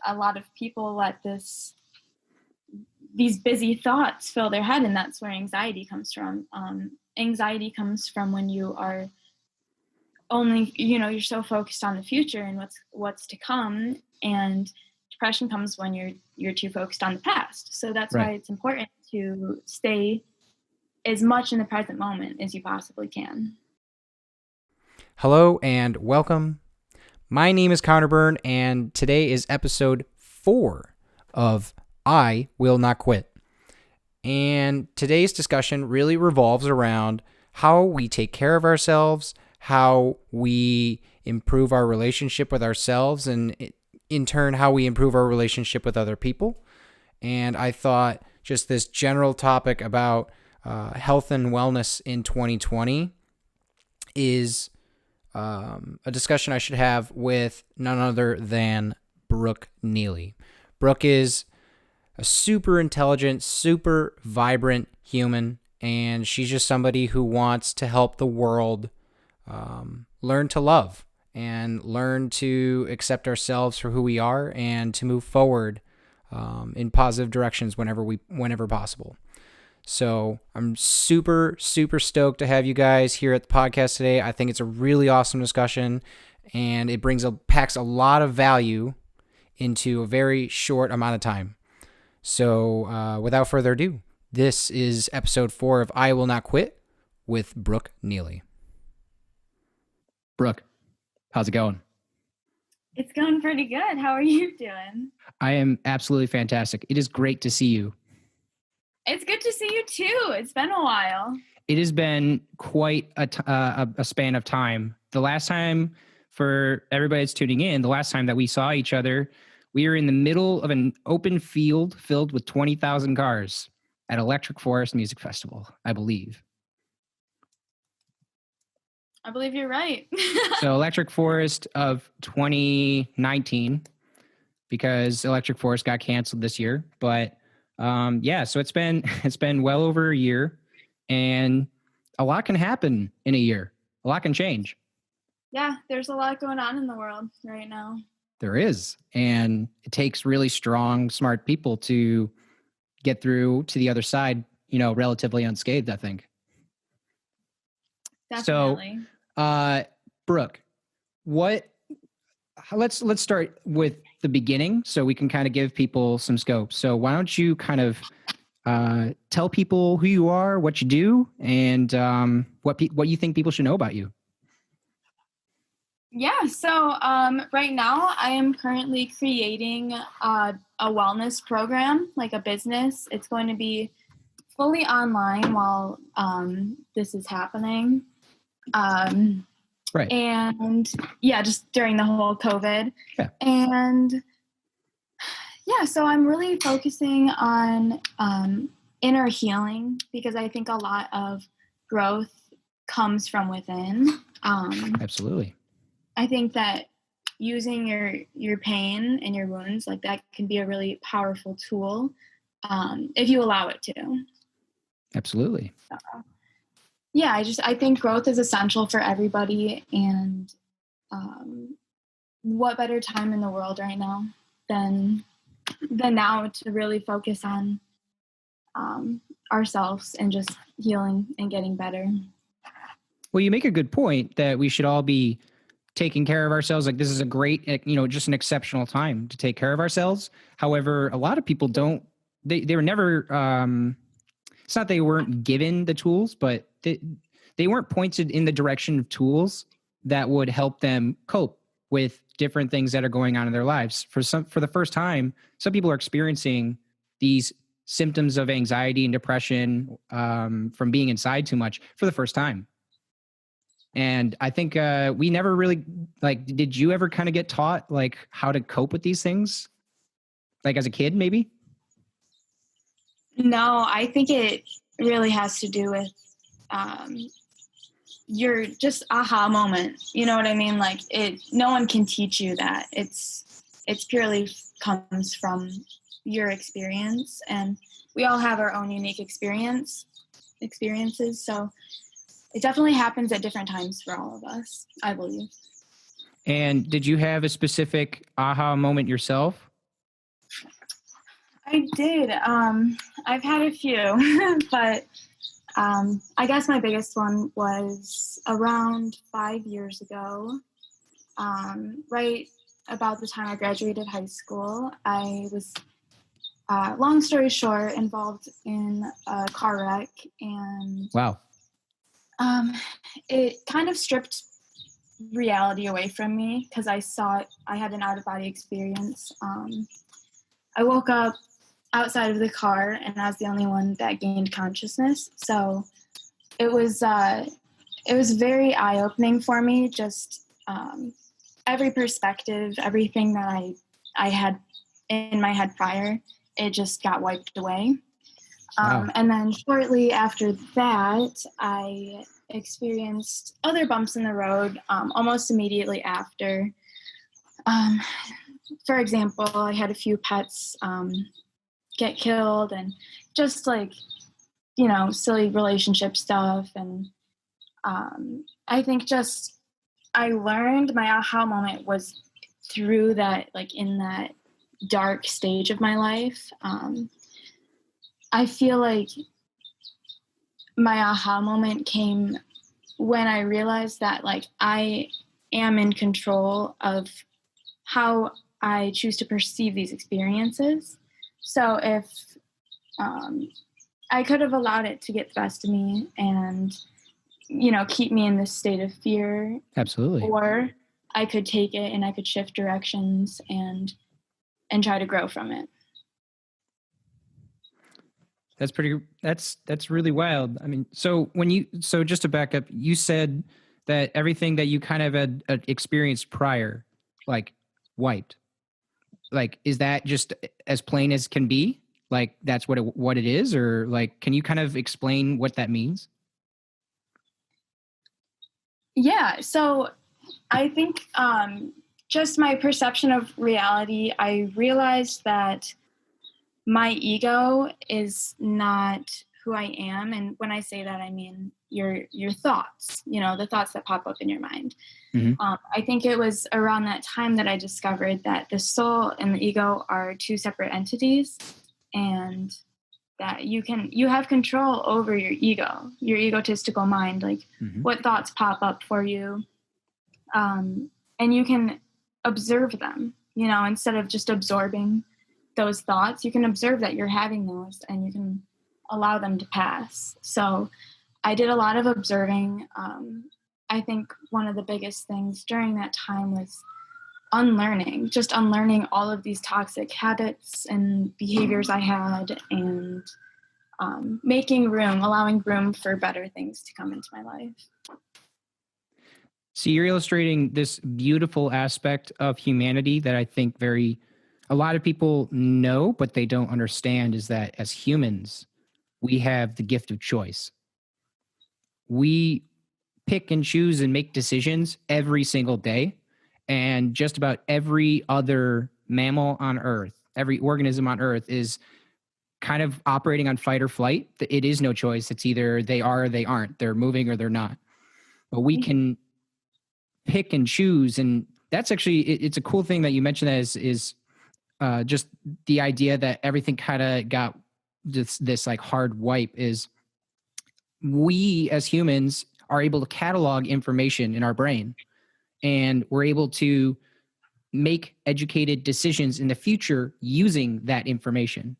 A lot of people let these busy thoughts fill their head, and that's where anxiety comes from. Anxiety comes from when you are only, you're so focused on the future and what's to come, and depression comes when you're too focused on the past. So that's Right. why it's important to stay as much in the present moment as you possibly can. Hello and welcome. My name is Connor Byrne, and today is episode 4 of I Will Not Quit. And today's discussion really revolves around how we take care of ourselves, how we improve our relationship with ourselves, and in turn, how we improve our relationship with other people. And I thought just this general topic about health and wellness in 2020 is a discussion I should have with none other than Brooke Neely. Brooke is a super intelligent, super vibrant human, and she's just somebody who wants to help the world learn to love and learn to accept ourselves for who we are and to move forward in positive directions whenever possible. So I'm super, super stoked to have you guys here at the podcast today. I think it's a really awesome discussion, and it packs a lot of value into a very short amount of time. So without further ado, this is episode 4 of I Will Not Quit with Brooke Neely. Brooke, how's it going? It's going pretty good. How are you doing? I am absolutely fantastic. It is great to see you. It's good to see you too. It's been a while. It has been quite a span of time. The last time, for everybody that's tuning in, the last time that we saw each other, we were in the middle of an open field filled with 20,000 cars at Electric Forest Music Festival, I believe. I believe you're right. So Electric Forest of 2019, because Electric Forest got canceled this year, but so it's been well over a year, and a lot can happen in a year. A lot can change. Yeah, there's a lot going on in the world right now. There is, and it takes really strong, smart people to get through to the other side, relatively unscathed, I think. Definitely. So, Brooke, let's start with the beginning so we can kind of give people some scope. So why don't you kind of tell people who you are, what you do, and what you think people should know about you? Yeah, so right now I am currently creating a wellness program, like a business. It's going to be fully online while this is happening. Right. And yeah, just during the whole COVID. Yeah. And yeah, so I'm really focusing on inner healing, because I think a lot of growth comes from within. Absolutely. I think that using your pain and your wounds, like that, can be a really powerful tool if you allow it to. Absolutely. Yeah, I think growth is essential for everybody, and what better time in the world right now than now to really focus on ourselves and just healing and getting better. Well, you make a good point that we should all be taking care of ourselves. Like, this is a great, just an exceptional time to take care of ourselves. However, a lot of people don't, they were never, it's not they weren't given the tools, but they weren't pointed in the direction of tools that would help them cope with different things that are going on in their lives. For the first time, some people are experiencing these symptoms of anxiety and depression from being inside too much for the first time. And I think we never really, did you ever kind of get taught how to cope with these things? As a kid, maybe? No, I think it really has to do with your just aha moment. You know what I mean? No one can teach you that. It's purely comes from your experience, and we all have our own unique experiences. So it definitely happens at different times for all of us, I believe. And did you have a specific aha moment yourself? I did. I've had a few, but I guess my biggest one was around 5 years ago. Right about the time I graduated high school, I was, long story short, involved in a car wreck, and Wow. it kind of stripped reality away from me because I had an out-of-body experience. I woke up outside of the car, and I was the only one that gained consciousness. So it was very eye-opening for me. Just every perspective, everything that I had in my head prior, it just got wiped away. Wow. And then shortly after that, I experienced other bumps in the road almost immediately after. For example, I had a few pets get killed, and just like, silly relationship stuff. And I think just I learned, my aha moment was through that, like in that dark stage of my life. I feel like my aha moment came when I realized that, like, I am in control of how I choose to perceive these experiences. So if I could have allowed it to get the best of me and, keep me in this state of fear. Absolutely. Or I could take it and I could shift directions and try to grow from it. That's really wild. I mean, so just to back up, you said that everything that you kind of had experienced prior, like, wiped. Like, is that just as plain as can be? Like, that's what it is? Or, like, can you kind of explain what that means? Yeah. So I think just my perception of reality, I realized that my ego is not who I am. And when I say that, I mean your thoughts, the thoughts that pop up in your mind. Mm-hmm. I think it was around that time that I discovered that the soul and the ego are two separate entities, and that you have control over your ego, your egotistical mind, like what thoughts pop up for you. And you can observe them, instead of just absorbing those thoughts. You can observe that you're having those, and you can allow them to pass. So I did a lot of observing. I think one of the biggest things during that time was unlearning all of these toxic habits and behaviors I had, and allowing room for better things to come into my life. So you're illustrating this beautiful aspect of humanity that I think a lot of people know, but they don't understand, is that as humans, we have the gift of choice. We pick and choose and make decisions every single day. And just about every other mammal on Earth, every organism on Earth is kind of operating on fight or flight. It is no choice. It's either they are or they aren't. They're moving or they're not. But we can pick and choose. And that's actually, it's a cool thing that you mentioned, that is just the idea that everything kind of got this like hard wipe. Is we as humans are able to catalog information in our brain, and we're able to make educated decisions in the future using that information.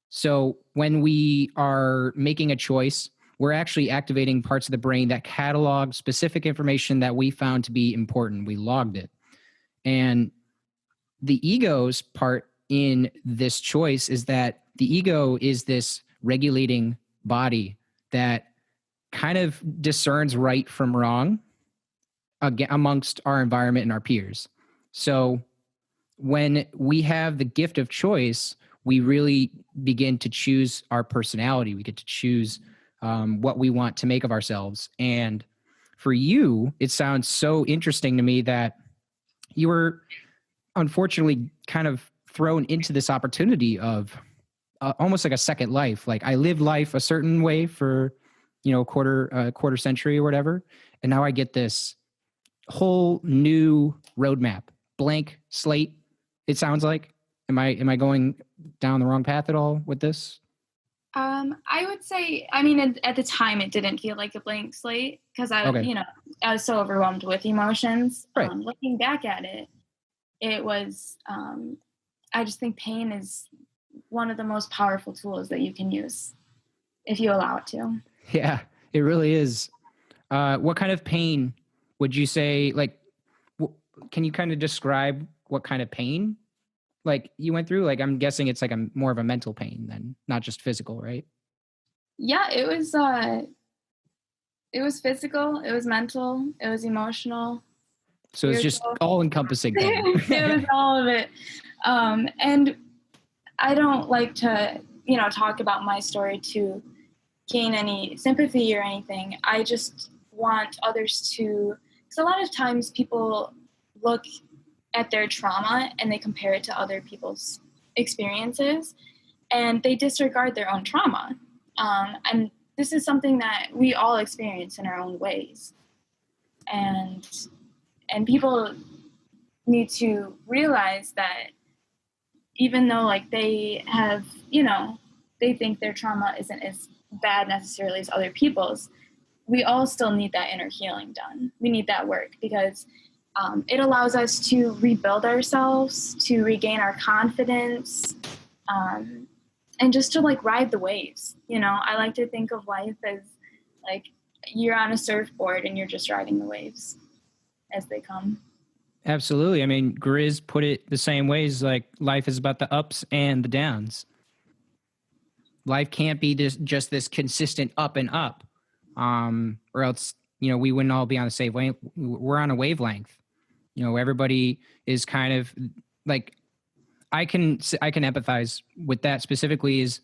So when we are making a choice, we're actually activating parts of the brain that catalog specific information that we found to be important. We logged it. And the ego's part in this choice is that the ego is this regulating body that kind of discerns right from wrong amongst our environment and our peers. So when we have the gift of choice, we really begin to choose our personality. We get to choose what we want to make of ourselves. And for you, it sounds so interesting to me that you were unfortunately kind of thrown into this opportunity of almost like a second life. Like, I lived life a certain way for, a quarter century or whatever. And now I get this whole new roadmap, blank slate, it sounds like. Am I going down the wrong path at all with this? I would say, I mean, at the time it didn't feel like a blank slate because I was so overwhelmed with emotions. Right. Looking back at it, it was, I just think pain is one of the most powerful tools that you can use if you allow it to. Yeah, it really is. What kind of pain would you say, like, can you kind of describe what kind of pain like you went through? Like, I'm guessing it's like more of a mental pain than not just physical, right? Yeah, it was physical, it was mental, it was emotional. So it's just all encompassing pain. It was all of it. And I don't like to, talk about my story to gain any sympathy or anything. I just want others to, because a lot of times people look at their trauma and they compare it to other people's experiences and they disregard their own trauma. And this is something that we all experience in our own ways. And people need to realize that even though like they have, they think their trauma isn't as bad necessarily as other people's, we all still need that inner healing done. We need that work because it allows us to rebuild ourselves, to regain our confidence, and just to like ride the waves. I like to think of life as like you're on a surfboard and you're just riding the waves as they come. Absolutely. I mean, Grizz put it the same ways, like life is about the ups and the downs. Life can't be just this consistent up and up, or else, we wouldn't all be on the same wave. We're on a wavelength. Everybody is kind of like, I can empathize with that specifically is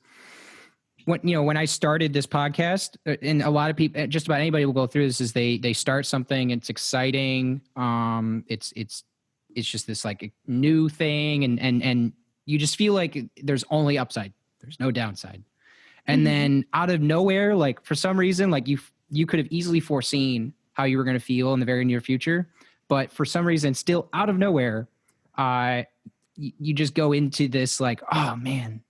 when I started this podcast, and a lot of people, just about anybody will go through this, is they start something, it's exciting. It's just this like new thing. And you just feel like there's only upside. There's no downside. And then out of nowhere, like for some reason, like you could have easily foreseen how you were going to feel in the very near future. But for some reason, still out of nowhere, you just go into this like, oh man,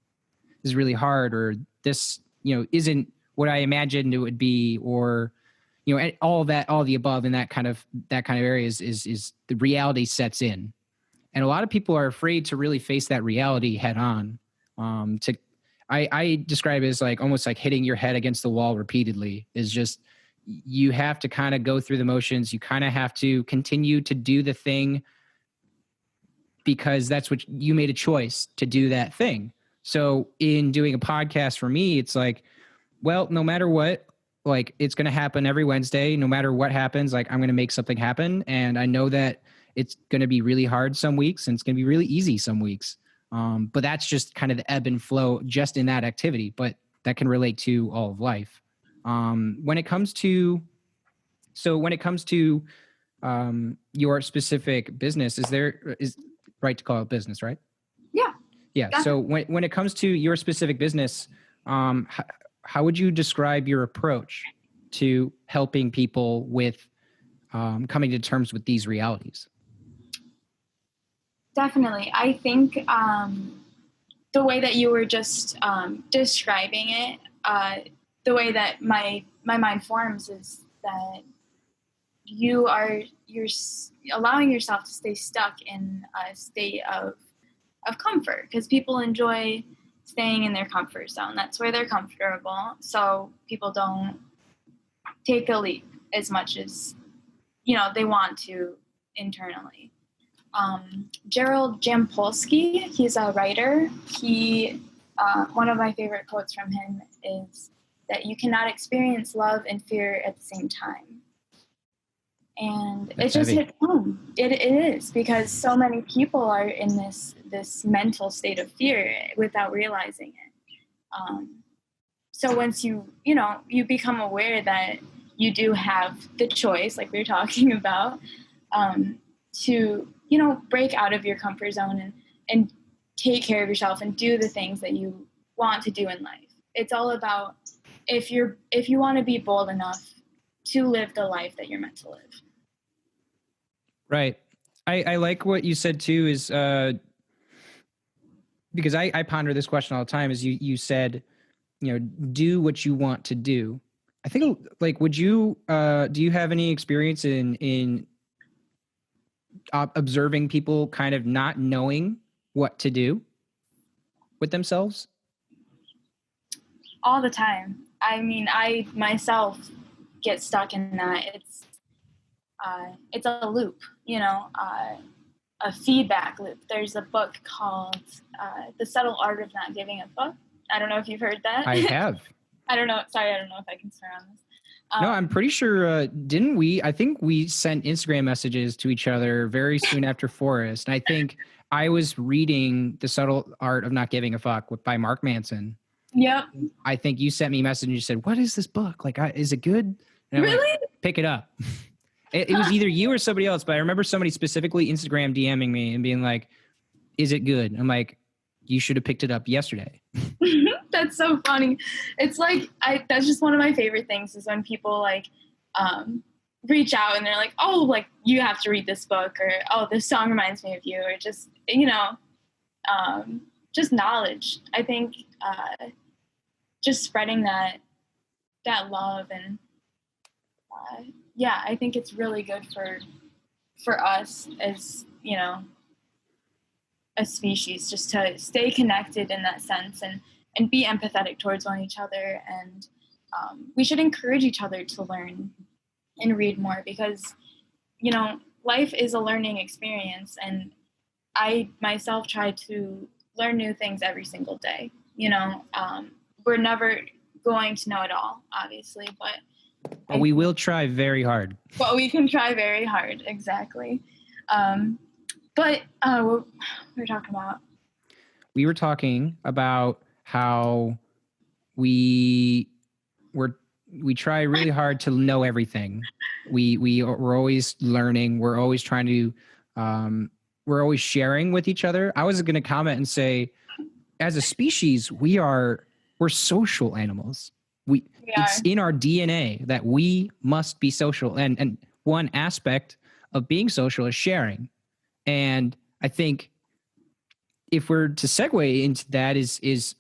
this is really hard, or this, isn't what I imagined it would be, or, all the above in that kind of area is the reality sets in. And a lot of people are afraid to really face that reality head on. I describe it as like almost like hitting your head against the wall repeatedly. Is just, you have to kind of go through the motions. You kind of have to continue to do the thing because that's what you made a choice to do, that thing. So in doing a podcast for me, it's like, well, no matter what, like it's going to happen every Wednesday, no matter what happens, like I'm going to make something happen. And I know that it's going to be really hard some weeks and it's going to be really easy some weeks. But that's just kind of the ebb and flow just in that activity, but that can relate to all of life. When it comes to your specific business, is right to call it business, right? Yeah. Yeah. So when it comes to your specific business, how would you describe your approach to helping people with coming to terms with these realities? Definitely. I think the way that you were just describing it, the way that my mind forms is that you're allowing yourself to stay stuck in a state of comfort, because people enjoy staying in their comfort zone. That's where they're comfortable. So people don't take a leap as much as, they want to internally. Gerald Jampolsky, he's a writer. One of my favorite quotes from him is that you cannot experience love and fear at the same time. And it just hits home. It is, because so many people are in this mental state of fear without realizing it. So once you become aware that you do have the choice, like we were talking about, to, break out of your comfort zone and take care of yourself and do the things that you want to do in life. It's all about if you want to be bold enough to live the life that you're meant to live. Right. I like what you said too, is because I ponder this question all the time. Is you said, do what you want to do. I think, like, would you do you have any experience in observing people kind of not knowing what to do with themselves? All the time. I mean, I myself get stuck in that. It's a loop, a feedback loop. There's a book called The Subtle Art of Not Giving a Fuck. I don't know if you've heard that. I have. I don't know. Sorry, I don't know if I can swear on this. No, I'm pretty sure, didn't we? I think we sent Instagram messages to each other very soon after Forrest. And I think I was reading The Subtle Art of Not Giving a Fuck by Mark Manson. Yep. I think you sent me a message and you said, "What is this book? Like, is it good?" And really? Like, pick it up. It was either you or somebody else, but I remember somebody specifically Instagram DMing me and being like, "Is it good?" I'm like, "You should have picked it up yesterday." That's so funny. It's like, that's just one of my favorite things is when people like reach out and they're like, "Oh, like you have to read this book," or "Oh, this song reminds me of you," or just, just knowledge. I think just spreading that love and I think it's really good for us as, a species, just to stay connected in that sense and be empathetic towards one each other. And we should encourage each other to learn and read more because, life is a learning experience. And I myself try to learn new things every single day. We're never going to know it all, obviously, but we will try very hard. But we can try very hard, exactly. What were we talking about? We were talking about how we try really hard to know everything. We're always learning. We're always trying to. We're always sharing with each other. I was going to comment and say, as a species, we're social animals. It's in our DNA that we must be social. And one aspect of being social is sharing. And I think if we're to segue into that is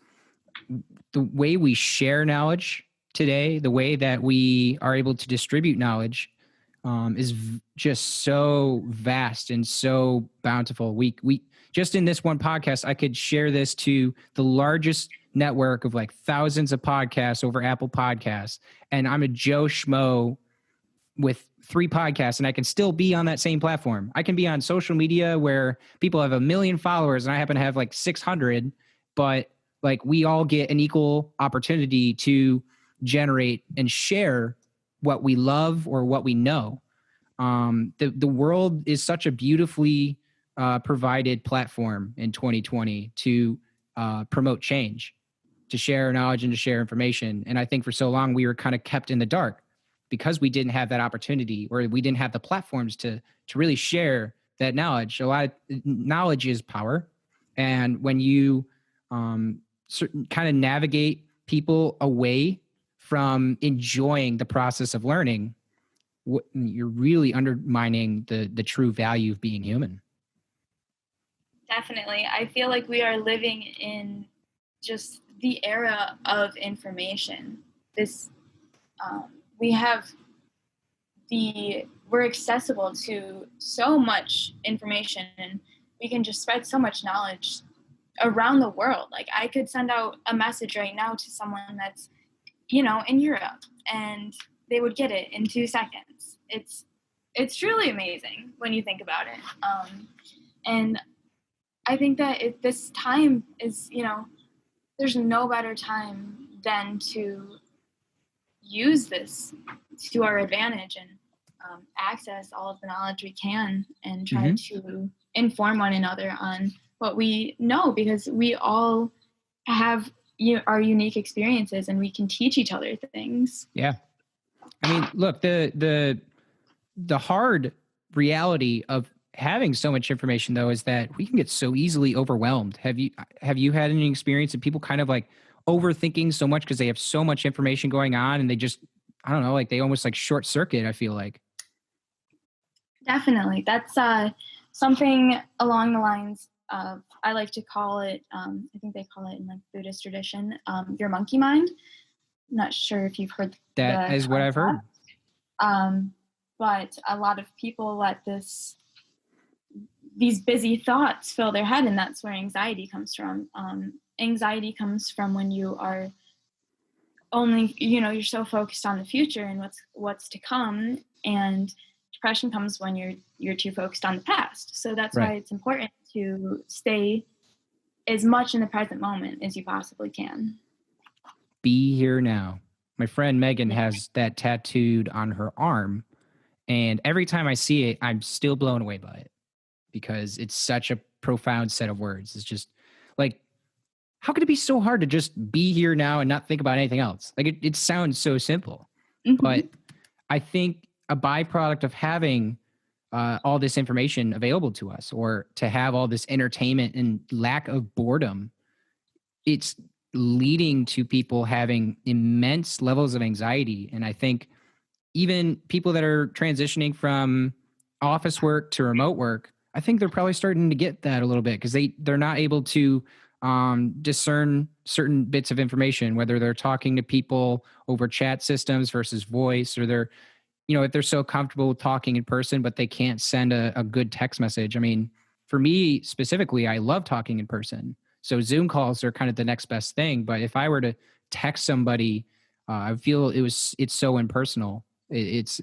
the way we share knowledge today, the way that we are able to distribute knowledge is just so vast and so bountiful. We just in this one podcast, I could share this to the largest network of like thousands of podcasts over Apple Podcasts. And I'm a Joe Schmo with 3 podcasts and I can still be on that same platform. I can be on social media where people have 1 million followers and I happen to have like 600, but like we all get an equal opportunity to generate and share what we love or what we know. The world is such a beautifully provided platform in 2020 to promote change, to share knowledge and to share information. And I think for so long we were kind of kept in the dark because we didn't have that opportunity or we didn't have the platforms to really share that knowledge. A lot of knowledge is power. And when you kind of navigate people away from enjoying the process of learning, you're really undermining the true value of being human. Definitely. I feel like we are living in just the era of information. We're accessible to so much information and we can just spread so much knowledge around the world. Like I could send out a message right now to someone that's, in Europe and they would get it in 2 seconds. It's truly amazing when you think about it. And I think that this time is, there's no better time than to use this to our advantage and access all of the knowledge we can and try to inform one another on what we know, because we all have our unique experiences and we can teach each other things. Yeah. I mean, look, the hard reality of having so much information though is that we can get so easily overwhelmed. Have you had any experience of people kind of like overthinking so much because they have so much information going on and they just, I don't know, like they almost like short circuit, I feel like. Definitely. That's something along the lines of, I like to call it, I think they call it in like Buddhist tradition, your monkey mind. I'm not sure if you've heard That is what I've heard. But a lot of people let these busy thoughts fill their head, and that's where anxiety comes from. Anxiety comes from when you are only, you're so focused on the future and what's to come, and depression comes when you're too focused on the past. So that's Right. why it's important to stay as much in the present moment as you possibly can. Be here now. My friend Megan has that tattooed on her arm, and every time I see it, I'm still blown away by it because it's such a profound set of words. It's just like, how could it be so hard to just be here now and not think about anything else? Like it sounds so simple, but I think a byproduct of having all this information available to us, or to have all this entertainment and lack of boredom, it's leading to people having immense levels of anxiety. And I think even people that are transitioning from office work to remote work, I think they're probably starting to get that a little bit because they're not able to discern certain bits of information, whether they're talking to people over chat systems versus voice, or they're, if they're so comfortable with talking in person, but they can't send a good text message. I mean, for me specifically, I love talking in person. So Zoom calls are kind of the next best thing. But if I were to text somebody, I feel it's so impersonal. It's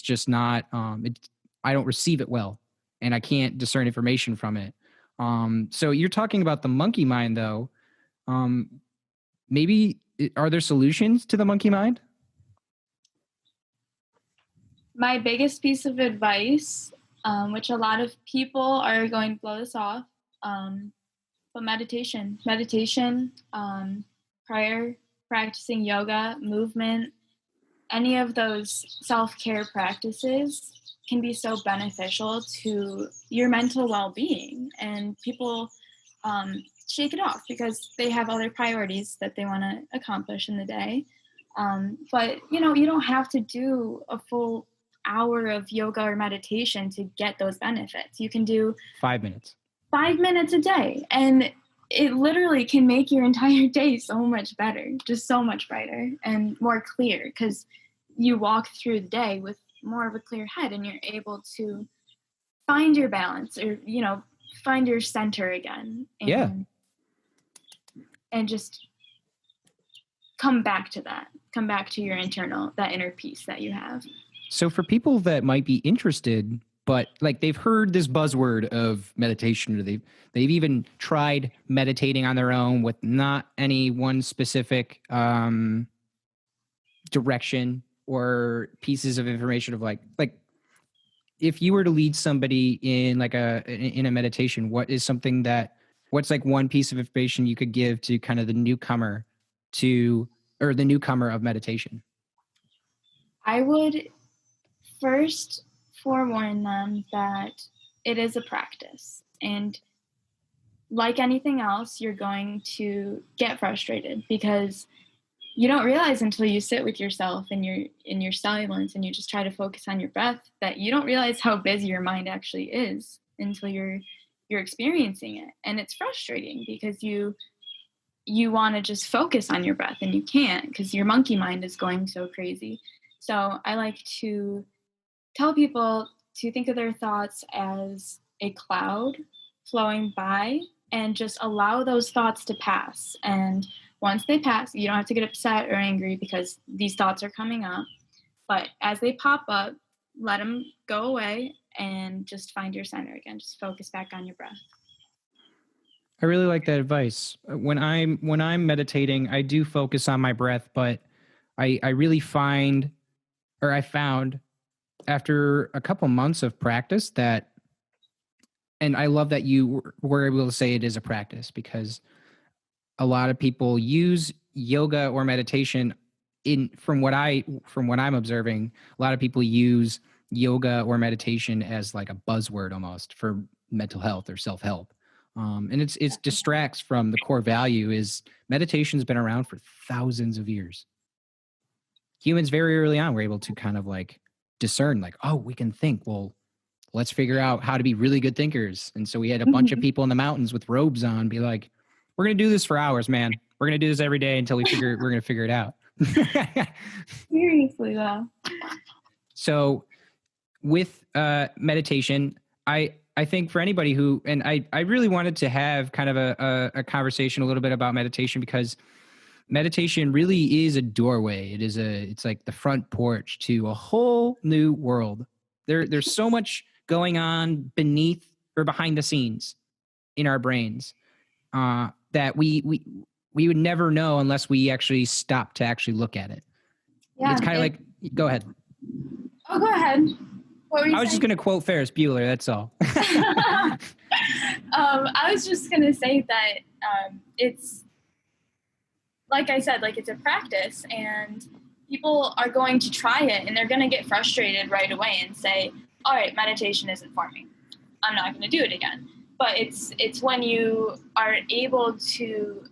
just not, I don't receive it well, and I can't discern information from it. So you're talking about the monkey mind though. Maybe are there solutions to the monkey mind? My biggest piece of advice, which a lot of people are going to blow this off, but meditation, prayer, practicing yoga, movement, any of those self-care practices can be so beneficial to your mental well-being. And people shake it off because they have other priorities that they want to accomplish in the day. But, you don't have to do a full hour of yoga or meditation to get those benefits. You can do 5 minutes. 5 minutes a day, and it literally can make your entire day so much better, just so much brighter and more clear, because you walk through the day with more of a clear head, and you're able to find your balance, or find your center again, and and just come back to your that inner peace that you have. So for people that might be interested, but like they've heard this buzzword of meditation, or they've even tried meditating on their own with not any one specific direction or pieces of information of like if you were to lead somebody in in a meditation, what's like one piece of information you could give to kind of the newcomer of meditation? I would first forewarn them that it is a practice, and like anything else, you're going to get frustrated because you don't realize until you sit with yourself and you're in your silence and you just try to focus on your breath that you don't realize how busy your mind actually is until you're experiencing it. And it's frustrating because you want to just focus on your breath and you can't because your monkey mind is going so crazy. So I like to tell people to think of their thoughts as a cloud flowing by and just allow those thoughts to pass. And once they pass, you don't have to get upset or angry because these thoughts are coming up. But as they pop up, let them go away and just find your center again. Just focus back on your breath. I really like that advice. When I'm meditating, I do focus on my breath, but I really found after a couple months of practice that, and I love that you were able to say it is a practice, because a lot of people use yoga or meditation from what I'm observing, a lot of people use yoga or meditation as like a buzzword almost for mental health or self-help. And it distracts from the core value. Is meditation's been around for thousands of years. Humans very early on were able to kind of like discern like, oh, we can think. Well, let's figure out how to be really good thinkers. And so we had a bunch of people in the mountains with robes on be like, we're going to do this for hours, man. We're going to do this every day until we're going to figure it out. Seriously, though. So with meditation, I think for anybody who, and I really wanted to have kind of a conversation a little bit about meditation, because meditation really is a doorway. It's like the front porch to a whole new world. There's so much going on beneath or behind the scenes in our brains that we would never know unless we actually stop to actually look at it. Yeah, it's kind of like, go ahead. Oh, go ahead. What were you saying? I was just going to quote Ferris Bueller. That's all. I was just going to say that it's, like I said, like it's a practice, and people are going to try it and they're going to get frustrated right away and say, all right, meditation isn't for me. I'm not going to do it again. But it's when you are able to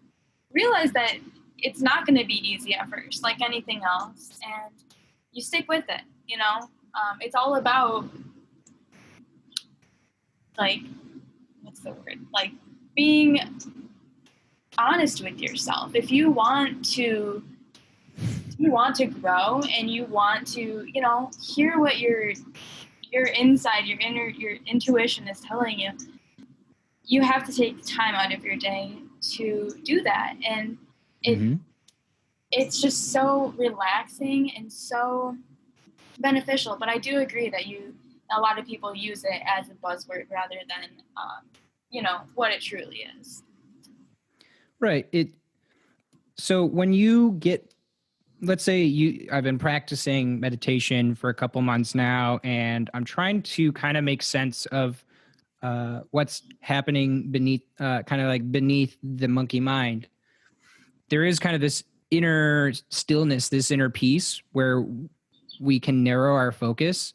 realize that it's not going to be easy at first, like anything else, and you stick with it, you know? It's all about, like, what's the word? Like, being honest with yourself. If you want to grow and you want to, you know, hear what your inside, your intuition is telling you, you have to take time out of your day to do that. And it's just so relaxing and so beneficial. But I do agree that a lot of people use it as a buzzword rather than, you know, what it truly is. Right. So when you get, let's say I've been practicing meditation for a couple months now, and I'm trying to kind of make sense of what's happening beneath the monkey mind. There is kind of this inner stillness, this inner peace where we can narrow our focus,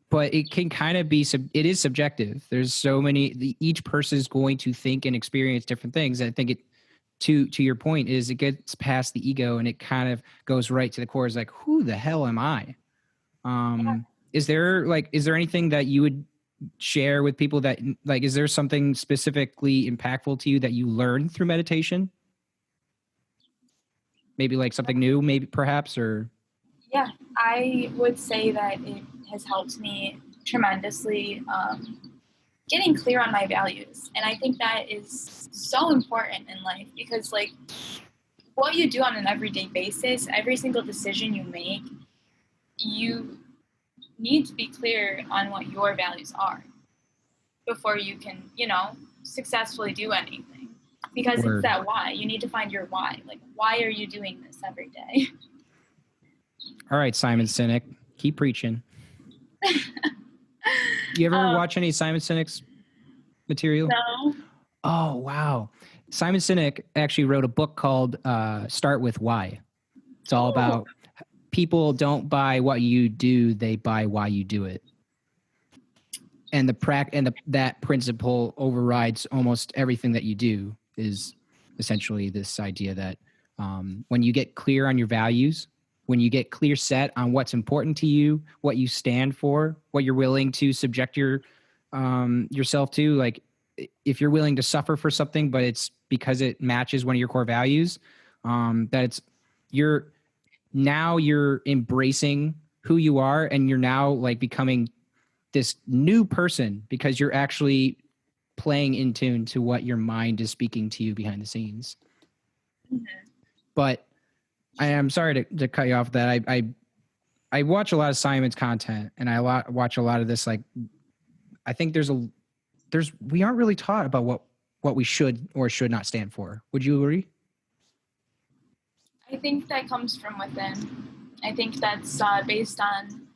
but it can kind of be, it is subjective. There's so many, each person is going to think and experience different things. I think to your point is it gets past the ego and it kind of goes right to the core. It's like, who the hell am I? Is there anything that you would share with people that, like, is there something specifically impactful to you that you learned through meditation? Maybe like something new, maybe perhaps, or? Yeah, I would say that it has helped me tremendously getting clear on my values. And I think that is so important in life because, like, what you do on an everyday basis, every single decision you make, you need to be clear on what your values are before you can, you know, successfully do anything. Because It's that why. You need to find your why. Like, why are you doing this every day? All right, Simon Sinek, keep preaching. You ever watch any Simon Sinek's material? No. Oh, wow. Simon Sinek actually wrote a book called Start With Why. It's all about people don't buy what you do, they buy why you do it. And that principle overrides almost everything that you do, is essentially this idea that when you get clear on your values, when you get clear set on what's important to you, what you stand for, what you're willing to subject yourself to, like if you're willing to suffer for something, but it's because it matches one of your core values, you're embracing who you are, and you're now like becoming this new person because you're actually playing in tune to what your mind is speaking to you behind the scenes. Mm-hmm. But I am sorry to cut you off that I watch a lot of Simon's content, and I watch a lot of this. Like, I think we aren't really taught about what we should or should not stand for. Would you agree? I think that comes from within. I think that's based on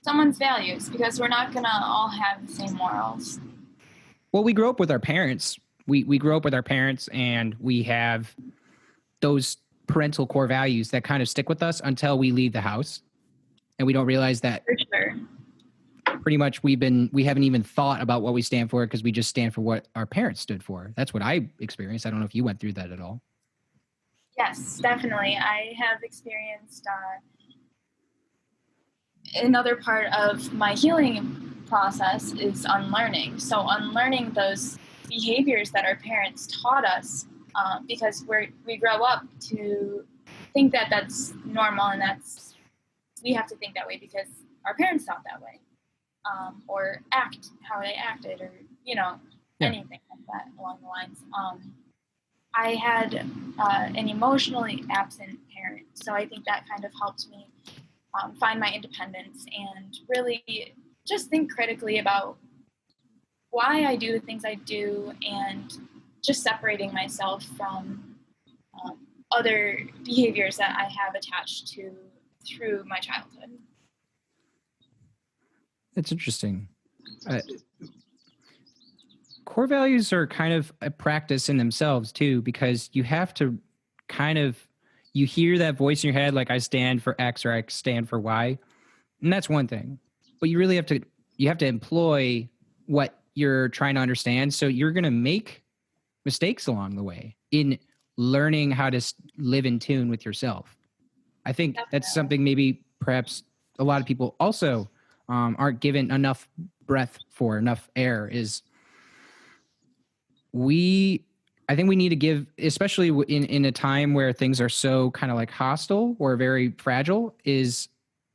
someone's values, because we're not going to all have the same morals. Well, we grew up with our parents. We grew up with our parents, and we have those parental core values that kind of stick with us until we leave the house, and we don't realize that. For sure. Pretty much we haven't even thought about what we stand for because we just stand for what our parents stood for. That's what I experienced. I don't know if you went through that at all. Yes, definitely. I have experienced another part of my healing process is unlearning. So unlearning those behaviors that our parents taught us, because we grow up to think that that's normal, and we have to think that way because our parents thought that way, or act how they acted, or anything like that along the lines. I had an emotionally absent parent, so I think that kind of helped me find my independence and really just think critically about why I do the things I do, and just separating myself from other behaviors that I have attached to through my childhood. That's interesting. Core values are kind of a practice in themselves too, because you have to you hear that voice in your head, like I stand for X or I stand for Y. And that's one thing, but you really have to employ what you're trying to understand. So you're going to make mistakes along the way in learning how to live in tune with yourself. I think that's something maybe perhaps a lot of people also aren't given enough enough air is I think we need to give, especially in a time where things are so kind of like hostile or very fragile, is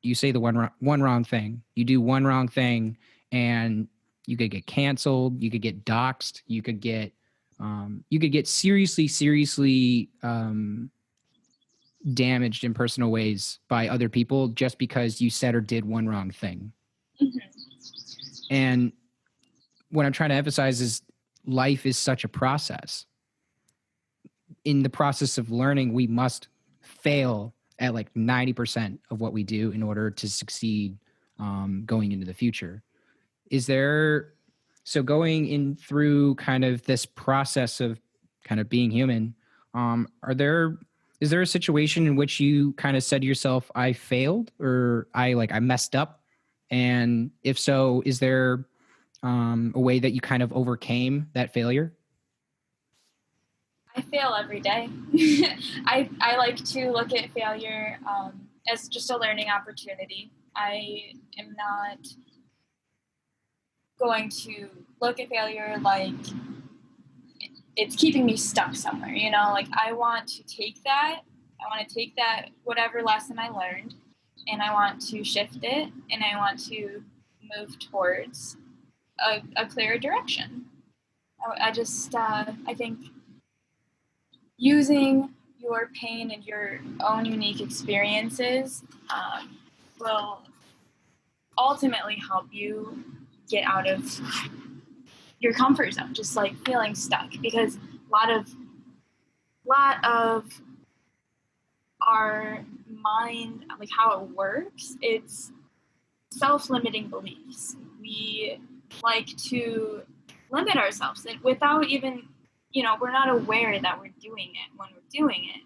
you say the one wrong thing. You do one wrong thing and you could get canceled. You could get doxxed. You could get seriously damaged in personal ways by other people just because you said or did one wrong thing. Mm-hmm. And what I'm trying to emphasize is life is such a process. In the process of learning, we must fail at like 90% of what we do in order to succeed going into the future. So going in through kind of this process of kind of being human, is there a situation in which you kind of said to yourself, I failed, or I messed up? And if so, is there a way that you kind of overcame that failure? I fail every day. I like to look at failure as just a learning opportunity. I am not going to look at failure like it's keeping me stuck somewhere. I want to take that. Whatever lesson I learned, and I want to shift it, and I want to move towards a clearer direction. I think using your pain and your own unique experiences will ultimately help you get out of your comfort zone, just like feeling stuck, because a lot of our mind, like how it works, it's self-limiting beliefs. We like to limit ourselves, and without even we're not aware that we're doing it when we're doing it.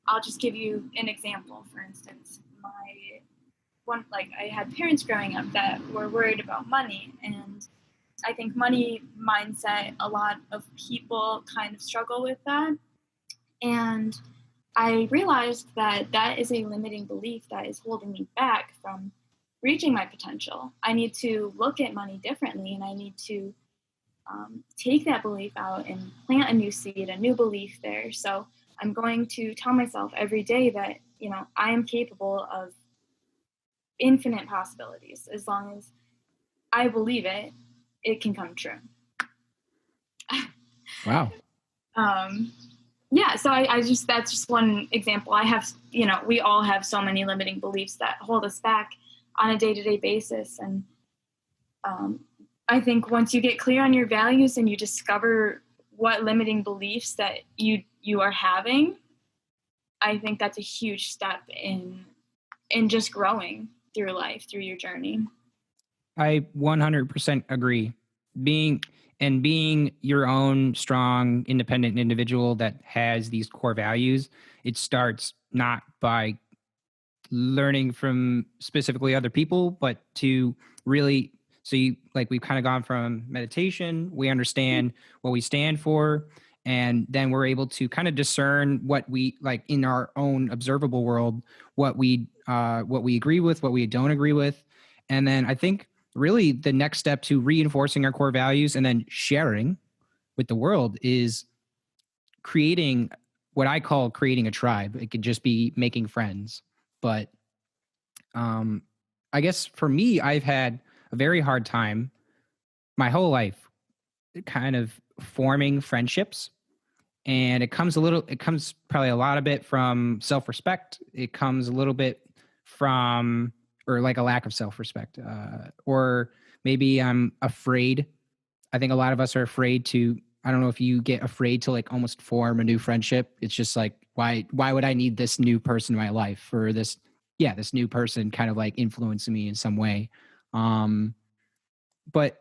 I'll just give you an example. For instance, I had parents growing up that were worried about money, and I think money mindset, a lot of people kind of struggle with that. And I realized that is a limiting belief that is holding me back from reaching my potential. I need to look at money differently, and I need to take that belief out and plant a new seed, a new belief there. So I'm going to tell myself every day that, I am capable of infinite possibilities. As long as I believe it, it can come true. Wow. Yeah. So that's just one example. I have, we all have so many limiting beliefs that hold us back on a day-to-day basis. And, I think once you get clear on your values and you discover what limiting beliefs that you are having, I think that's a huge step in just growing through life, through your journey. I 100% agree. Being your own strong, independent individual that has these core values, it starts not by learning from specifically other people, but to really, we've kind of gone from meditation, we understand what we stand for, and then we're able to kind of discern what we like in our own observable world, what we agree with, what we don't agree with. And then I think really the next step to reinforcing our core values and then sharing with the world is creating what I call creating a tribe. It could just be making friends. But I guess for me, I've had a very hard time my whole life kind of forming friendships. And it comes probably a lot of it from self-respect. It comes a little bit from, or like a lack of self-respect. Or maybe I'm afraid. I think a lot of us are afraid to, I don't know if you get afraid to like almost form a new friendship. It's just like, why would I need this new person in my life, or this new person kind of like influencing me in some way. But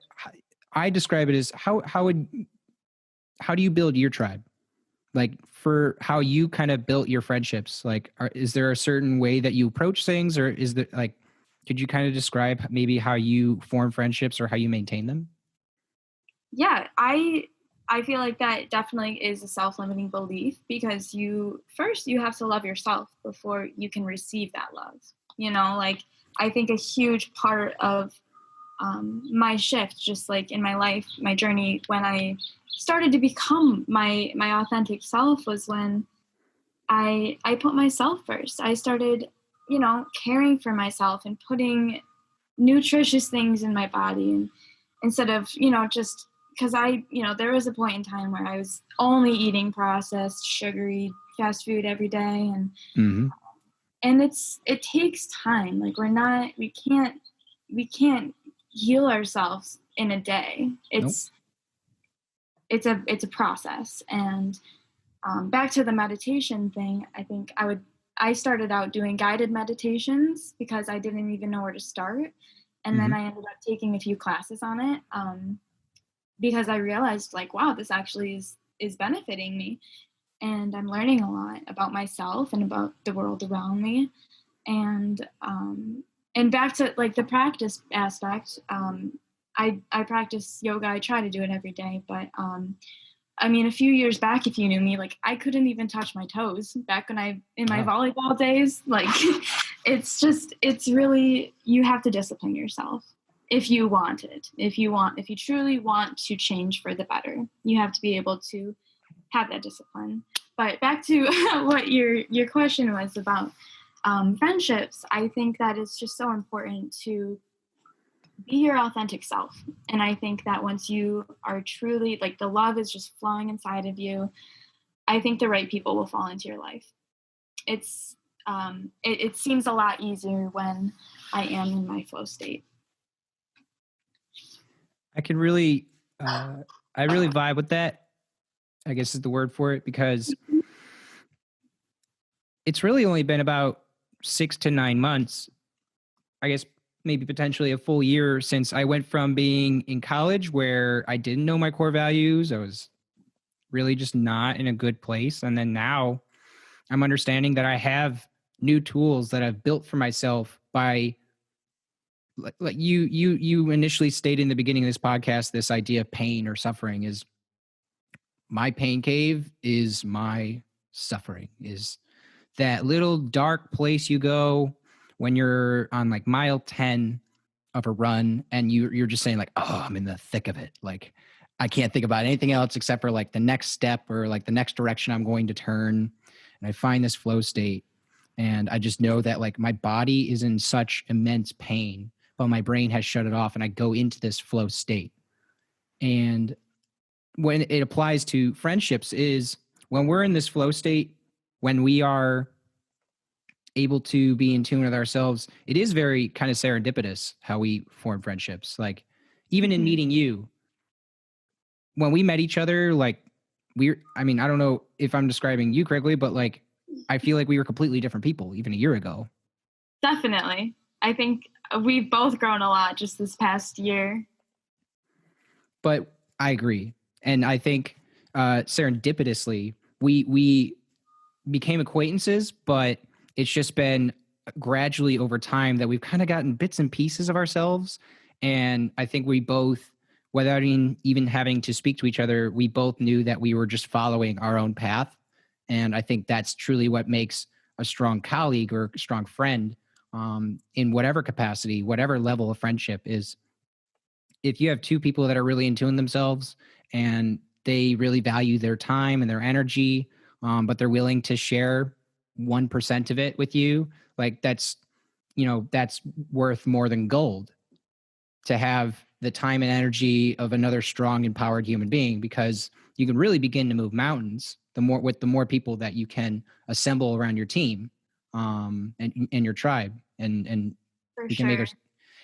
I describe it as how do you build your tribe? Like for how you kind of built your friendships, like, is there a certain way that you approach things, or is there like, could you kind of describe maybe how you form friendships or how you maintain them? Yeah, I feel like that definitely is a self-limiting belief, because you have to love yourself before you can receive that love. You know, like I think a huge part of my shift, just like in my life, my journey, when I started to become my authentic self, was when I put myself first. I started, caring for myself and putting nutritious things in my body, and instead of, just because there was a point in time where I was only eating processed, sugary fast food every day. And Mm-hmm. and it takes time. Like we can't heal ourselves in a day. It's a process. And back to the meditation thing, I think I started out doing guided meditations because I didn't even know where to start. And then I ended up taking a few classes on it, because I realized, like, wow, this actually is benefiting me. And I'm learning a lot about myself and about the world around me. And back to like the practice aspect, I practice yoga. I try to do it every day, but I mean, a few years back, if you knew me, like I couldn't even touch my toes back when in my volleyball days. Like it's really, you have to discipline yourself if you want it. If you truly want to change for the better, you have to be able to have that discipline. But back to what your question was about friendships, I think that it's just so important to be your authentic self. And I think that once you are truly, like, the love is just flowing inside of you, I think the right people will fall into your life. It's it seems a lot easier when I am in my flow state. I can really, I really vibe with that, I guess is the word for it, because it's really only been about 6 to 9 months, I guess maybe potentially a full year, since I went from being in college where I didn't know my core values. I was really just not in a good place. And then now I'm understanding that I have new tools that I've built for myself by, like you initially stated in the beginning of this podcast, this idea of pain or suffering is my pain cave is my suffering, is that little dark place you go when you're on like mile 10 of a run and you're just saying like, oh, I'm in the thick of it. Like I can't think about anything else except for like the next step or like the next direction I'm going to turn. And I find this flow state and I just know that like my body is in such immense pain, but my brain has shut it off and I go into this flow state. And when it applies to friendships is when we're in this flow state, when we are able to be in tune with ourselves, it is very kind of serendipitous how we form friendships. Like even in meeting you, when we met each other, like I don't know if I'm describing you correctly, but like, I feel like we were completely different people even a year ago. Definitely. I think we've both grown a lot just this past year. But I agree. And I think serendipitously, we became acquaintances, but it's just been gradually over time that we've kind of gotten bits and pieces of ourselves. And I think we both, without even having to speak to each other, we both knew that we were just following our own path. And I think that's truly what makes a strong colleague or a strong friend, in whatever capacity, whatever level of friendship, is if you have two people that are really in tune themselves and they really value their time and their energy, but they're willing to share 1% of it with you, like that's worth more than gold, to have the time and energy of another strong, empowered human being, because you can really begin to move mountains the more people that you can assemble around your team, and your tribe, and For we sure. can make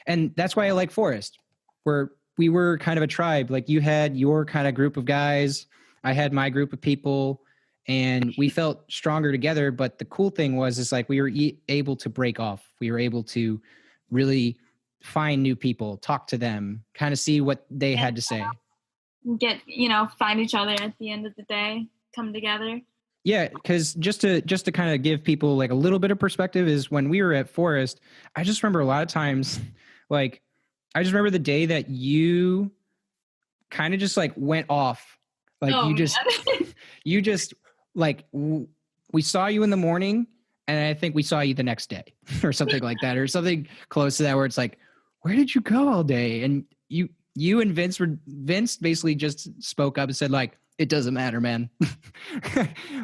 and that's why I like Forest, where we were kind of a tribe. Like you had your kind of group of guys, I had my group of people, and we felt stronger together. But the cool thing is like we were able to break off. We were able to really find new people, talk to them, kind of see what they had to say. Find each other at the end of the day, come together. Yeah, because just to kind of give people like a little bit of perspective, is when we were at Forest, I just remember a lot of times, like I just remember the day that you kind of just like went off, like you just like we saw you in the morning, and I think we saw you the next day or something like that, or something close to that, where it's like, where did you go all day? And you and Vince basically just spoke up and said like, it doesn't matter, man.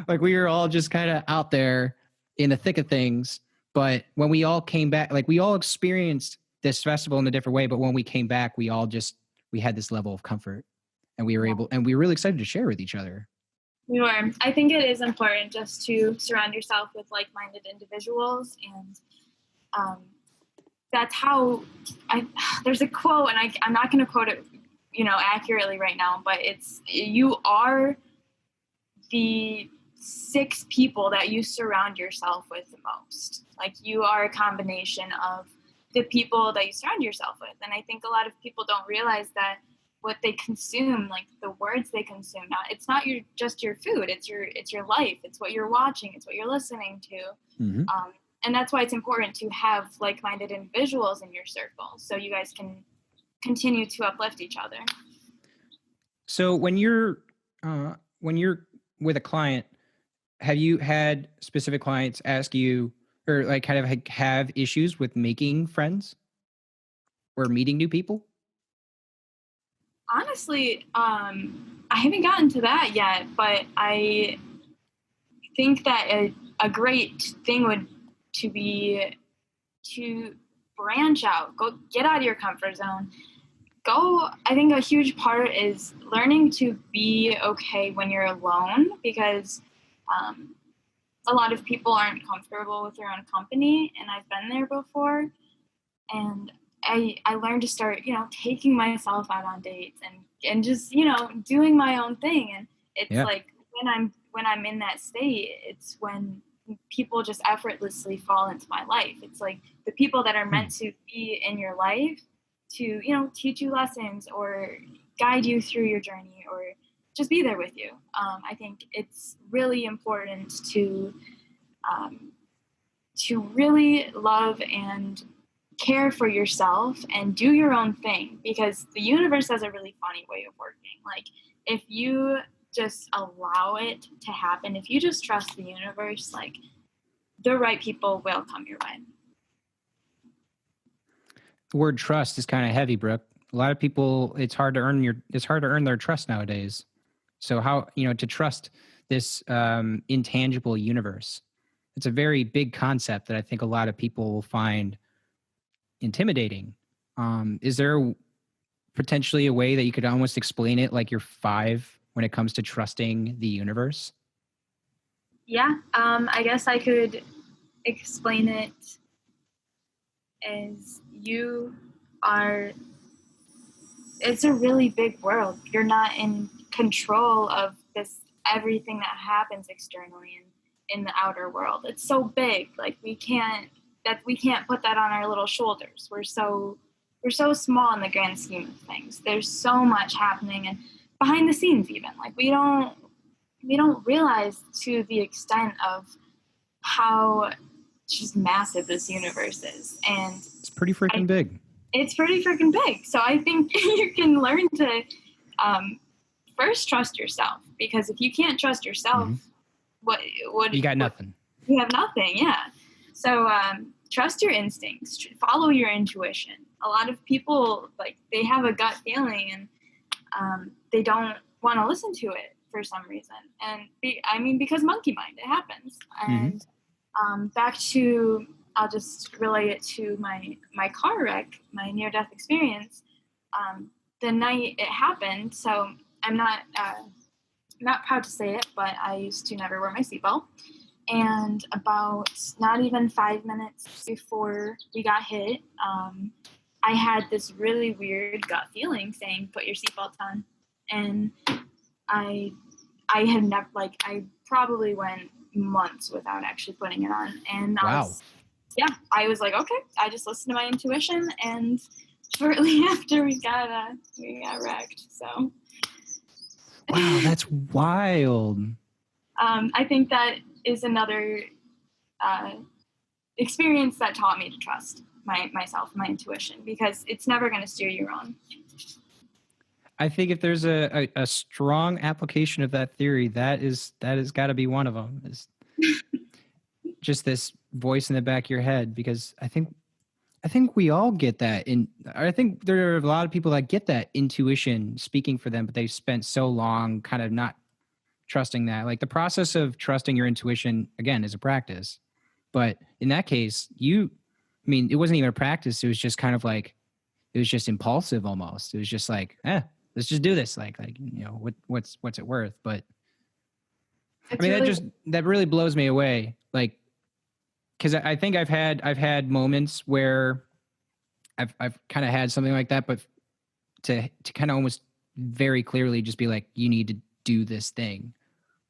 Like we were all just kind of out there in the thick of things. But when we all came back, like we all experienced this festival in a different way. But when we came back, we had this level of comfort, and we were we were really excited to share with each other. We were. I think it is important just to surround yourself with like-minded individuals, and that's how there's a quote, and I'm not going to quote it, accurately right now, but it's, you are the 6 people that you surround yourself with the most. Like you are a combination of the people that you surround yourself with. And I think a lot of people don't realize that what they consume, like the words they consume, it's not just your food, it's your life, it's what you're watching, it's what you're listening to. Mm-hmm. And that's why it's important to have like-minded individuals in your circle, so you guys can continue to uplift each other. So when you're with a client, have you had specific clients ask you, or like kind of have issues with making friends or meeting new people? Honestly, I haven't gotten to that yet, but I think that a great thing would be to branch out, go get out of your comfort zone. I think a huge part is learning to be okay when you're alone, because a lot of people aren't comfortable with their own company, and I've been there before. And I learned to start, taking myself out on dates and just, doing my own thing. And it's like when I'm in that state, it's when people just effortlessly fall into my life. It's like the people that are meant to be in your life to, teach you lessons or guide you through your journey or just be there with you. I think it's really important to really love and care for yourself and do your own thing, because the universe has a really funny way of working. Like if you just allow it to happen, if you just trust the universe, like the right people will come your way. The word trust is kind of heavy, Brooke. A lot of people, it's hard to earn their trust nowadays. So how, to trust this intangible universe, it's a very big concept that I think a lot of people will find intimidating. Is there potentially a way that you could almost explain it like you're 5 when it comes to trusting the universe? Yeah, I guess I could explain it as it's a really big world. You're not in control of everything that happens externally in the outer world. It's so big. Like we can't put that on our little shoulders. We're so small in the grand scheme of things. There's so much happening, and behind the scenes even. Like we don't realize to the extent of how just massive this universe is. And it's pretty freaking big. It's pretty freaking big. So I think you can learn to first trust yourself, because if you can't trust yourself, what you got nothing. You have nothing, yeah. So trust your instincts, follow your intuition. A lot of people, like, they have a gut feeling and they don't want to listen to it for some reason. And because monkey mind, it happens. And back to, I'll just relate it to my car wreck, my near-death experience. The night it happened, so I'm not proud to say it, but I used to never wear my seatbelt. And about not even 5 minutes before we got hit, I had this really weird gut feeling saying, put your seatbelt on. And I had never, I probably went months without actually putting it on. And Wow. I was like, okay, I just listened to my intuition. And shortly after we got wrecked. So. Wow, that's wild. I think that is another experience that taught me to trust myself, my intuition, because it's never going to steer you wrong. I think if there's a strong application of that theory, that has got to be one of them. Is just this voice in the back of your head, because I think we all get that. I think there are a lot of people that get that intuition speaking for them, but they've spent so long kind of not trusting that. Like, the process of trusting your intuition, again, is a practice. But in that case, it wasn't even a practice. It was just kind of like, it was just impulsive almost. It was just like, let's just do this. Like, what's it worth? But that really blows me away. Like, because I think I've had moments where I've kind of had something like that, but to kind of almost very clearly just be like, you need to do this thing.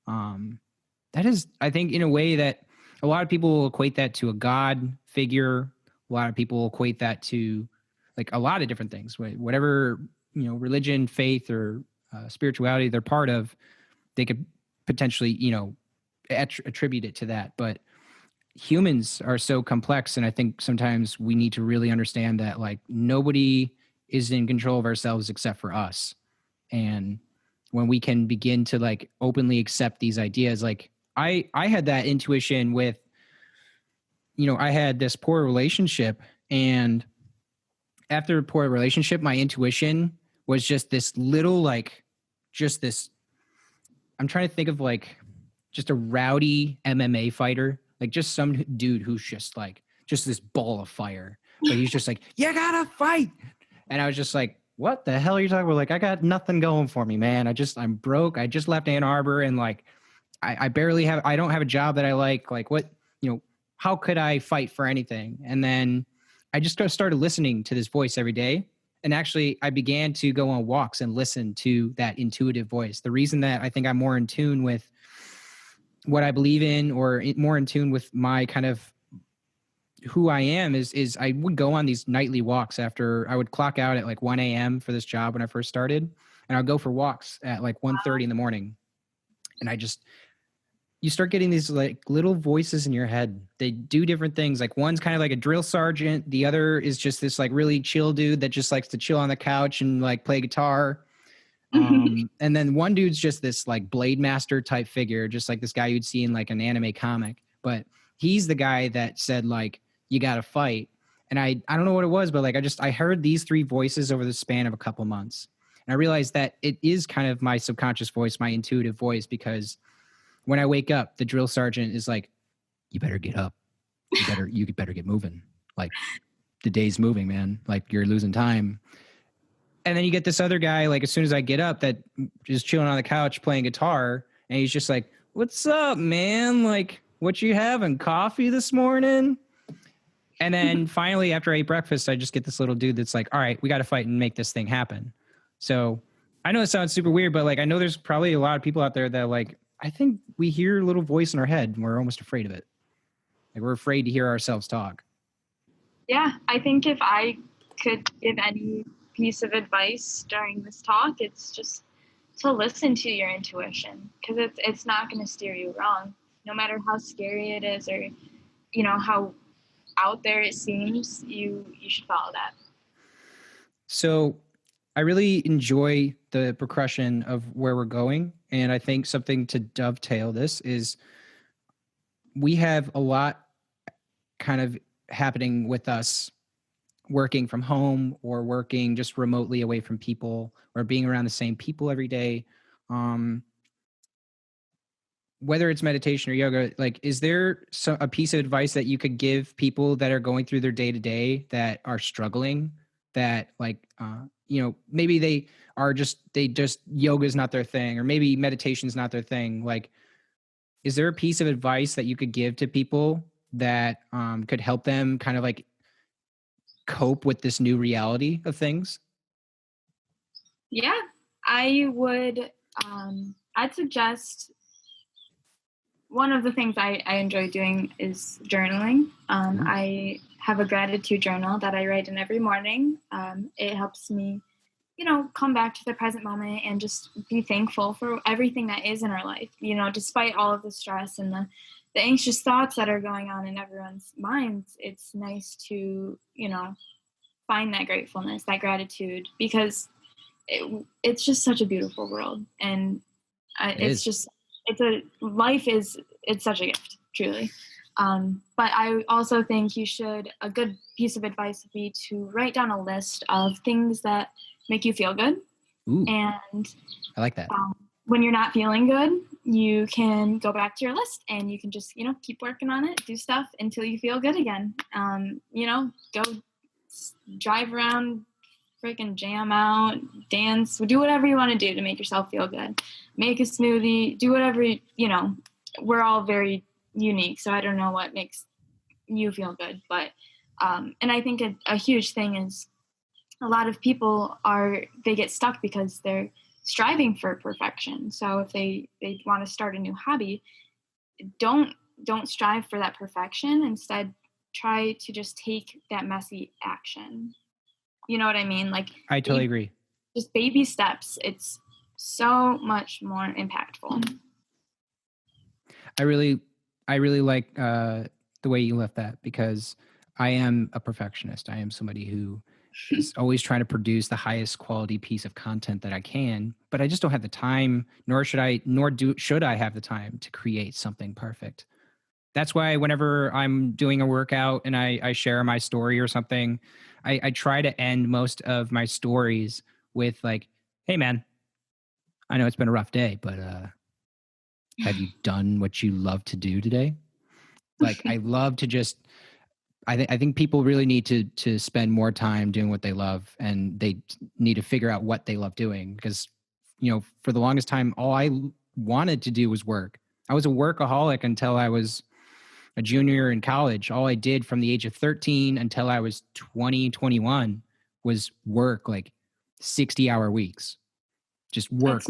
That is, I think, in a way that a lot of people will equate that to a God figure. A lot of people will equate that to like a lot of different things, whatever, religion, faith, or spirituality they're part of, they could potentially, attribute it to that. But humans are so complex. And I think sometimes we need to really understand that, like, nobody is in control of ourselves except for us. And when we can begin to like openly accept these ideas, like I had that intuition with, I had this poor relationship, and after a poor relationship, my intuition was just this little, like, just this, I'm trying to think of like just a rowdy MMA fighter, like just some dude who's just like, just this ball of fire, but he's just like, you gotta fight. And I was just like, what the hell are you talking about? Like, I got nothing going for me, man. I'm broke. I just left Ann Arbor, and like, I don't have a job that I like what, how could I fight for anything? And then I just started listening to this voice every day. And actually I began to go on walks and listen to that intuitive voice. The reason that I think I'm more in tune with what I believe in, or more in tune with my kind of who I am, is I would go on these nightly walks after I would clock out at like 1 a.m. for this job when I first started. And I'd go for walks at like 1:30 in the morning. And you start getting these like little voices in your head. They do different things. Like, one's kind of like a drill sergeant. The other is just this like really chill dude that just likes to chill on the couch and like play guitar. And then one dude's just this like blade master type figure, just like this guy you'd see in like an anime comic. But he's the guy that said like, you got to fight. And I don't know what it was, but like, I heard these three voices over the span of a couple months. And I realized that it is kind of my subconscious voice, my intuitive voice, because when I wake up, the drill sergeant is like, you better get up. You better get moving. Like, the day's moving, man. Like, you're losing time. And then you get this other guy, like, as soon as I get up, that is chilling on the couch playing guitar. And he's just like, what's up, man? Like, what you having? Coffee this morning? And then finally, after I ate breakfast, I just get this little dude that's like, all right, we got to fight and make this thing happen. So I know it sounds super weird, but like, I know there's probably a lot of people out there that like, I think we hear a little voice in our head and we're almost afraid of it. Like, we're afraid to hear ourselves talk. Yeah, I think if I could give any piece of advice during this talk, it's just to listen to your intuition, because it's not going to steer you wrong, no matter how scary it is, or how out there it seems. You should follow that. So I really enjoy the progression of where we're going. And I think something to dovetail this is we have a lot kind of happening with us working from home or working just remotely away from people or being around the same people every day. Whether it's meditation or yoga, like, is there a piece of advice that you could give people that are going through their day to day that are struggling, that like, maybe they just yoga is not their thing, or maybe meditation is not their thing. Like, is there a piece of advice that you could give to people that could help them kind of like cope with this new reality of things? Yeah, I would, I'd suggest one of the things I enjoy doing is journaling. I have a gratitude journal that I write in every morning. It helps me, come back to the present moment and just be thankful for everything that is in our life. Despite all of the stress and the anxious thoughts that are going on in everyone's minds, it's nice to, find that gratefulness, that gratitude, because it's just such a beautiful world. And it's such a gift, truly. But I also think a good piece of advice would be to write down a list of things that make you feel good. Ooh, and I like that. When you're not feeling good, you can go back to your list and you can just, keep working on it, do stuff until you feel good again. Go drive around, freaking jam out, dance, do whatever you want to do to make yourself feel good. Make a smoothie, do whatever, we're all very unique. So I don't know what makes you feel good, but, and I think a huge thing is a lot of people they get stuck because they're striving for perfection. So if they want to start a new hobby, don't strive for that perfection. Instead, try to just take that messy action. You know what I mean? Like, I totally agree. Just baby steps. It's so much more impactful. I really like the way you left that, because I am a perfectionist. I am somebody who is always trying to produce the highest quality piece of content that I can, but I just don't have the time, should I have the time to create something perfect. That's why whenever I'm doing a workout and I share my story or something, I try to end most of my stories with like, hey man, I know it's been a rough day, but have you done what you love to do today? Like, I love to just, I think people really need to spend more time doing what they love, and they need to figure out what they love doing, because, for the longest time, all I wanted to do was work. I was a workaholic until I was a junior in college. All I did from the age of 13 until I was 20, 21 was work, like 60-hour weeks. Just work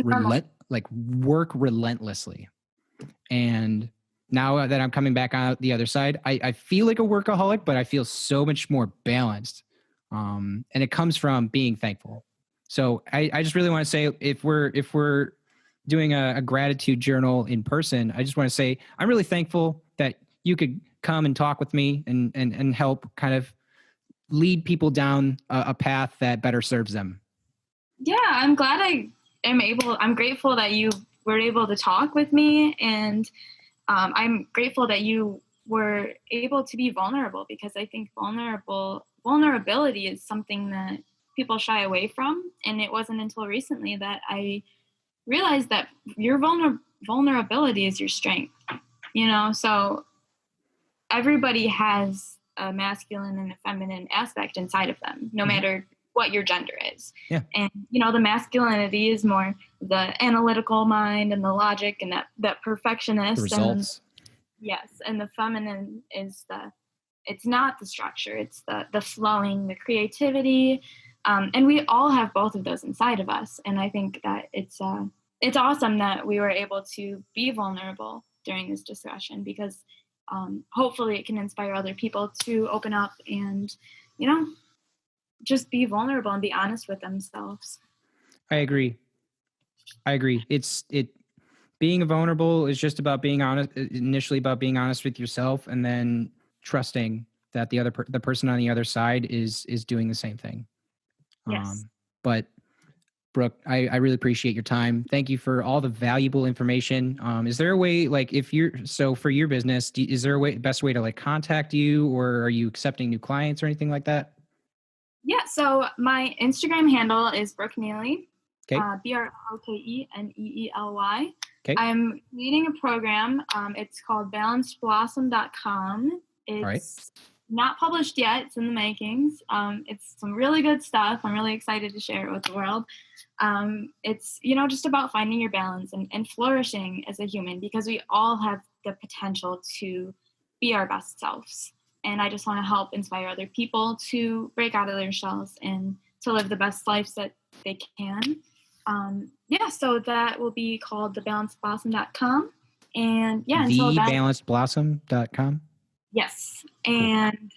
relentlessly. And now that I'm coming back out the other side, I feel like a workaholic, but I feel so much more balanced. And it comes from being thankful. So I just really want to say, if we're doing a gratitude journal in person, I just want to say I'm really thankful that you could come and talk with me and help kind of lead people down a path that better serves them. Yeah, I'm glad I'm grateful that you were able to talk with me, and I'm grateful that you were able to be vulnerable, because I think vulnerability is something that people shy away from. And it wasn't until recently that I realized that your vulnerability is your strength, so everybody has a masculine and a feminine aspect inside of them, no matter what your gender is. Yeah. And, the masculinity is more the analytical mind and the logic and that perfectionist. The results. Yes. And the feminine is it's not the structure, it's the flowing, the creativity. And we all have both of those inside of us. And I think that it's awesome that we were able to be vulnerable during this discussion, because hopefully it can inspire other people to open up and, just be vulnerable and be honest with themselves. I agree. Being vulnerable is just about being honest, initially about being honest with yourself, and then trusting that the person on the other side is doing the same thing. Yes. But Brooke, I really appreciate your time. Thank you for all the valuable information. Is there a way, like, for your business, is there a best way to like contact you, or are you accepting new clients or anything like that? Yeah, so my Instagram handle is Brooke Neely, Okay. BROKENEELY. Okay. I'm leading a program. It's called balancedblossom.com. It's not published yet. It's in the makings. It's some really good stuff. I'm really excited to share it with the world. It's, just about finding your balance and flourishing as a human, because we all have the potential to be our best selves. And I just want to help inspire other people to break out of their shells and to live the best lives that they can. So that will be called thebalancedblossom.com. And thebalancedblossom.com. Yes. And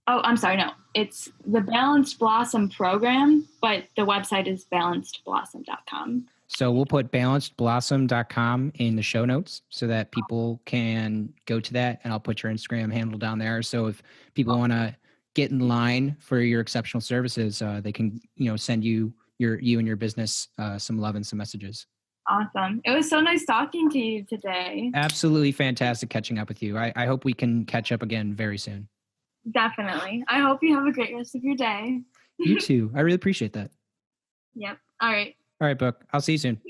I'm sorry, no. It's the Balanced Blossom program, but the website is balancedblossom.com. So we'll put balancedblossom.com in the show notes so that people can go to that, and I'll put your Instagram handle down there. So if people want to get in line for your exceptional services, they can, send you and your business some love and some messages. Awesome. It was so nice talking to you today. Absolutely fantastic catching up with you. I hope we can catch up again very soon. Definitely. I hope you have a great rest of your day. You too. I really appreciate that. Yep. All right. All right, Brooke. I'll see you soon.